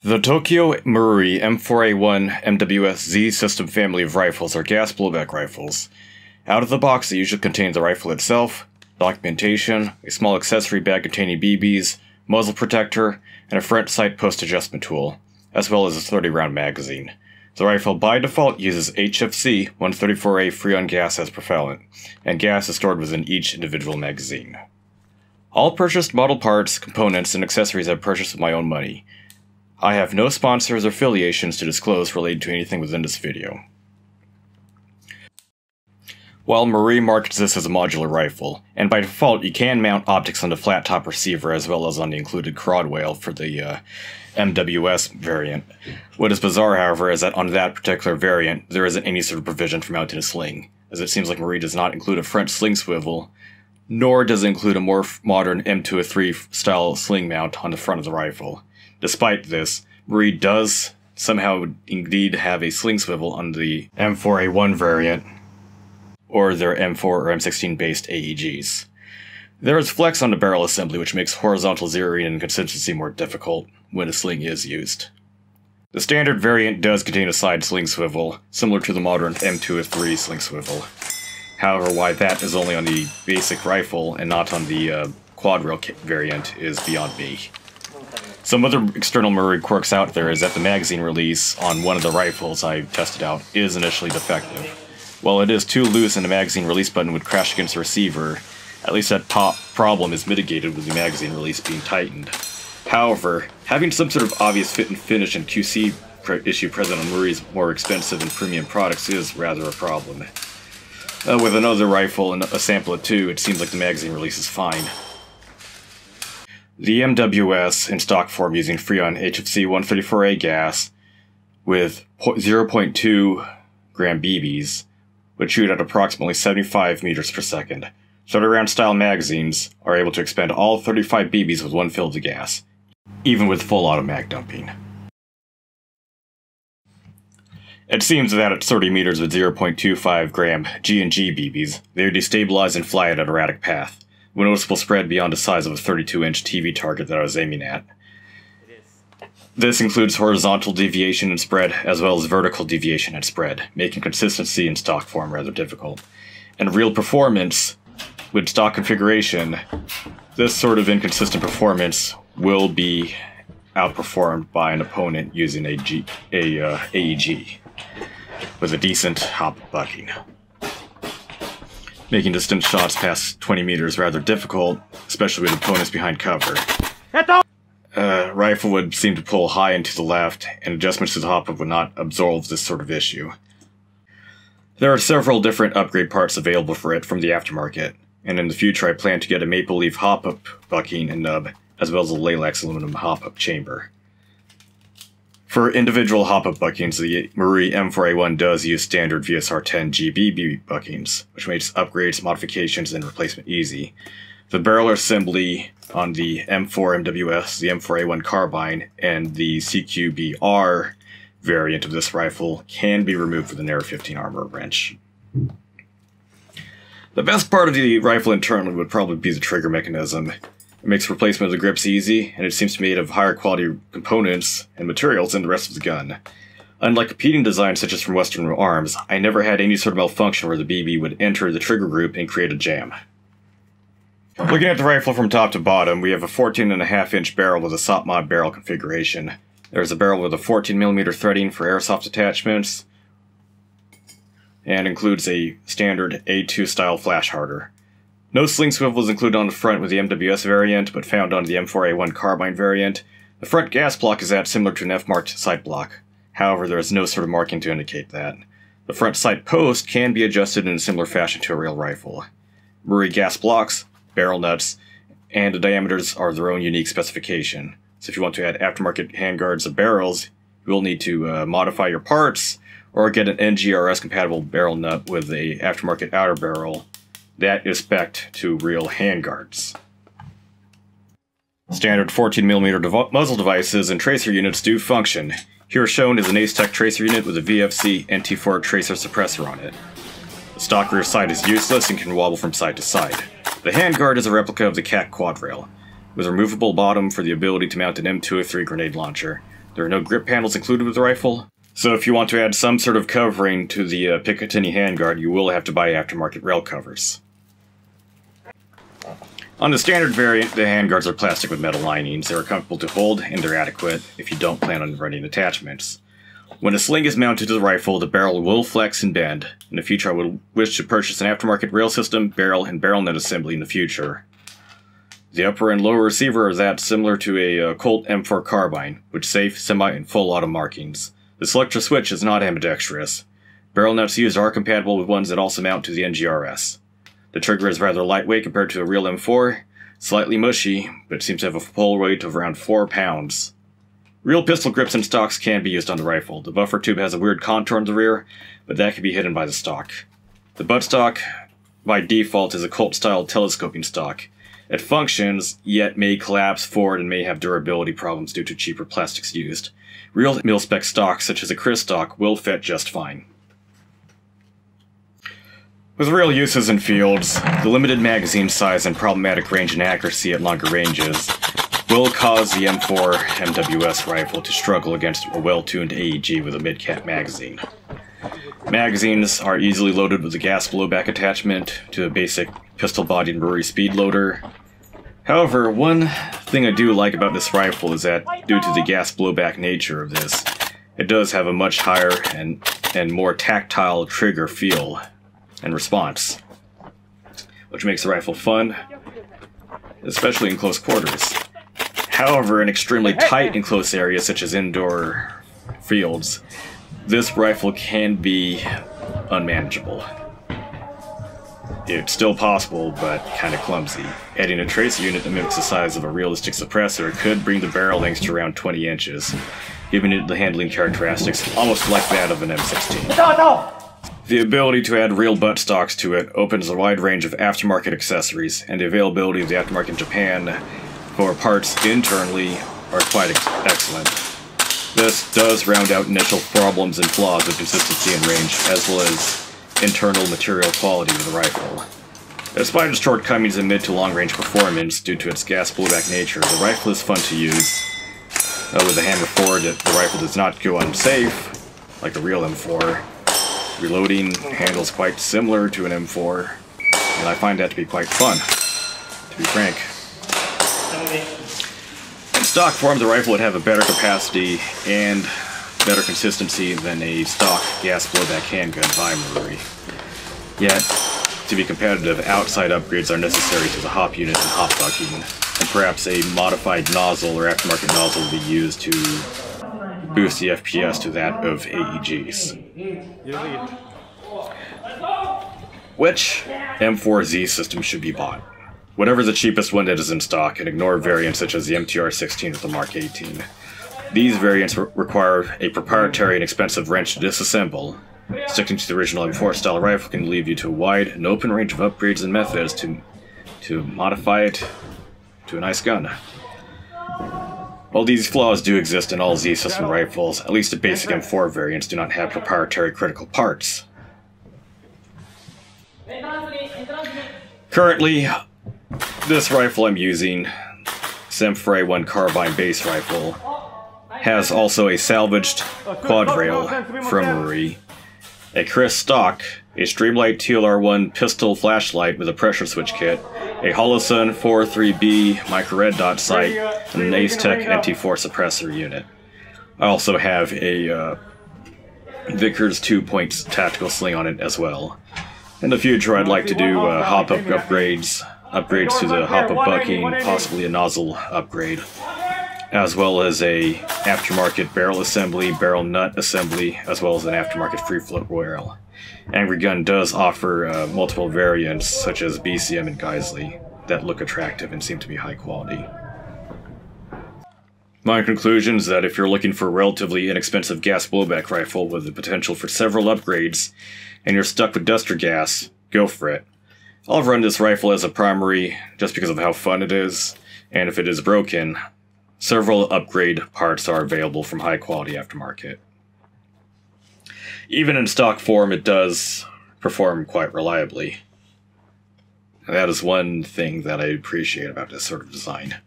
The Tokyo Marui M4A1 MWS Z system family of rifles are gas blowback rifles. Out of the box, they usually contain the rifle itself, documentation, a small accessory bag containing BBs, muzzle protector, and a front sight post adjustment tool, as well as a 30-round magazine. The rifle by default uses HFC 134A Freon gas as propellant, and gas is stored within each individual magazine. All purchased model parts, components, and accessories I have purchased with my own money. I have no sponsors or affiliations to disclose related to anything within this video. While Marui markets this as a modular rifle, and by default you can mount optics on the flat top receiver as well as on the included crowd whale for the MWS variant. What is bizarre, however, is that on that particular variant there isn't any sort of provision for mounting a sling, as it seems like Marui does not include a front sling swivel, nor does it include a more modern M2A3 style sling mount on the front of the rifle. Despite this, Marui does somehow indeed have a sling swivel on the M4A1 variant, or their M4 or M16 based AEGs. There is flex on the barrel assembly, which makes horizontal zeroing and consistency more difficult when a sling is used. The standard variant does contain a side sling swivel, similar to the modern M2A3 sling swivel. However, why that is only on the basic rifle and not on the quad rail variant is beyond me. Some other external Marui quirks out there is that the magazine release on one of the rifles I tested out is initially defective. While it is too loose and the magazine release button would crash against the receiver, at least that top problem is mitigated with the magazine release being tightened. However, having some sort of obvious fit and finish and QC issue present on Marui's more expensive and premium products is rather a problem. With another rifle and a sample of two, it seems like the magazine release is fine. The MWS in stock form using Freon HFC 134A gas with 0.2 gram BBs would shoot at approximately 75 meters per second. 30-round style magazines are able to expend all 35 BBs with one fill of the gas, even with full auto mag dumping. It seems that at 30 meters with 0.25 gram G&G BBs, they would destabilize and fly at an erratic path, with noticeable spread beyond the size of a 32-inch TV target that I was aiming at. This includes horizontal deviation and spread, as well as vertical deviation and spread, making consistency in stock form rather difficult. And real performance, with stock configuration, this sort of inconsistent performance will be outperformed by an opponent using a AEG with a decent hop bucking, making distant shots past 20 meters rather difficult, especially with opponents behind cover. Rifle would seem to pull high and to the left, and adjustments to the hop-up would not absolve this sort of issue. There are several different upgrade parts available for it from the aftermarket, and in the future I plan to get a maple leaf hop-up bucking and nub, as well as a Lalax aluminum hop-up chamber. For individual hop-up buckings, the Marui M4A1 does use standard VSR-10 GBB buckings, which makes upgrades, modifications, and replacement easy. The barrel assembly on the M4 MWS, the M4A1 carbine, and the CQB-R variant of this rifle can be removed with an AR-15 armor wrench. The best part of the rifle internally would probably be the trigger mechanism. It makes replacement of the grips easy, and it seems to be made of higher quality components and materials than the rest of the gun. Unlike competing designs such as from Western Arms, I never had any sort of malfunction where the BB would enter the trigger group and create a jam. Looking at the rifle from top to bottom, we have a 14.5-inch barrel with a SOP mod barrel configuration. There's a barrel with a 14mm threading for airsoft attachments, and includes a standard A2 style flash harder. No sling swivel is included on the front with the MWS variant, but found on the M4A1 carbine variant. The front gas block is similar to an F-marked sight block. However, there is no sort of marking to indicate that. The front sight post can be adjusted in a similar fashion to a rail rifle. Marui gas blocks, barrel nuts, and the diameters are their own unique specification. So if you want to add aftermarket handguards of barrels, you will need to modify your parts, or get an NGRS compatible barrel nut with a aftermarket outer barrel that is spec'd to real handguards. Standard 14mm muzzle devices and tracer units do function. Here shown is an Ace-Tech tracer unit with a VFC NT4 tracer suppressor on it. The stock rear sight is useless and can wobble from side to side. The handguard is a replica of the CAC quad rail, with a removable bottom for the ability to mount an M2A3 grenade launcher. There are no grip panels included with the rifle, so if you want to add some sort of covering to the Picatinny handguard, you will have to buy aftermarket rail covers. On the standard variant, the handguards are plastic with metal linings. They are comfortable to hold, and they're adequate if you don't plan on running attachments. When a sling is mounted to the rifle, the barrel will flex and bend. In the future, I would wish to purchase an aftermarket rail system, barrel, and barrel nut assembly in the future. The upper and lower receiver are that similar to a Colt M4 carbine, with safe, semi, and full auto markings. The selector switch is not ambidextrous. Barrel nuts used are compatible with ones that also mount to the NGRS. The trigger is rather lightweight compared to a real M4, slightly mushy, but seems to have a full weight of around 4 pounds. Real pistol grips and stocks can be used on the rifle. The buffer tube has a weird contour in the rear, but that can be hidden by the stock. The buttstock, by default, is a Colt-style telescoping stock. It functions, yet may collapse forward and may have durability problems due to cheaper plastics used. Real mil-spec stocks, such as a Chris stock, will fit just fine. With real uses in fields, the limited magazine size and problematic range and accuracy at longer ranges will cause the M4 MWS rifle to struggle against a well-tuned AEG with a mid-cap magazine. Magazines are easily loaded with a gas blowback attachment to a basic pistol-bodied Marui speed loader. However, one thing I do like about this rifle is that, due to the gas blowback nature of this, it does have a much higher and more tactile trigger feel and response, which makes the rifle fun, especially in close quarters. However, in extremely tight and close areas such as indoor fields, this rifle can be unmanageable. It's still possible, but kind of clumsy. Adding a tracer unit that mimics the size of a realistic suppressor could bring the barrel length to around 20 inches, giving it the handling characteristics almost like that of an M16. The ability to add real buttstocks to it opens a wide range of aftermarket accessories, and the availability of the aftermarket in Japan for parts internally are quite excellent. This does round out initial problems and flaws of consistency and range, as well as internal material quality of the rifle. Despite its shortcomings in mid to long range performance due to its gas blowback nature, the rifle is fun to use. With the hammer forward, the rifle does not go unsafe, like a real M4. Reloading handles quite similar to an M4, and I find that to be quite fun, to be frank. In stock form, the rifle would have a better capacity and better consistency than a stock gas blowback handgun by Marui. Yet, to be competitive, outside upgrades are necessary to the hop unit and hop bucking, and perhaps a modified nozzle or aftermarket nozzle will be used to boost the FPS to that of AEGs. Which M4Z system should be bought? Whatever the cheapest one that is in stock, and ignore variants such as the MTR-16 with the Mark 18. These variants require a proprietary and expensive wrench to disassemble. Sticking to the original M4 style rifle can lead you to a wide and open range of upgrades and methods to modify it to a nice gun. While these flaws do exist in all Z system rifles, at least the basic M4 variants do not have proprietary critical parts. Currently, this rifle I'm using, this M4A1 carbine base rifle, has also a salvaged quad rail from Marui, a Chris stock, a Streamlight TLR1 pistol flashlight with a pressure switch kit, a Holosun 43B micro red dot sight, and an Ace-Tech NT4 suppressor unit. I also have a Vickers 2-point tactical sling on it as well. In the future, I'd like to do hop-up upgrades to the hop-up bucking, possibly a nozzle upgrade, as well as a aftermarket barrel assembly, barrel nut assembly, as well as an aftermarket free float rail. Angry Gun does offer multiple variants, such as BCM and Geisley, that look attractive and seem to be high quality. My conclusion is that if you're looking for a relatively inexpensive gas blowback rifle with the potential for several upgrades, and you're stuck with duster gas, go for it. I'll run this rifle as a primary just because of how fun it is, and if it is broken, several upgrade parts are available from high quality aftermarket. Even in stock form, it does perform quite reliably. That is one thing that I appreciate about this sort of design.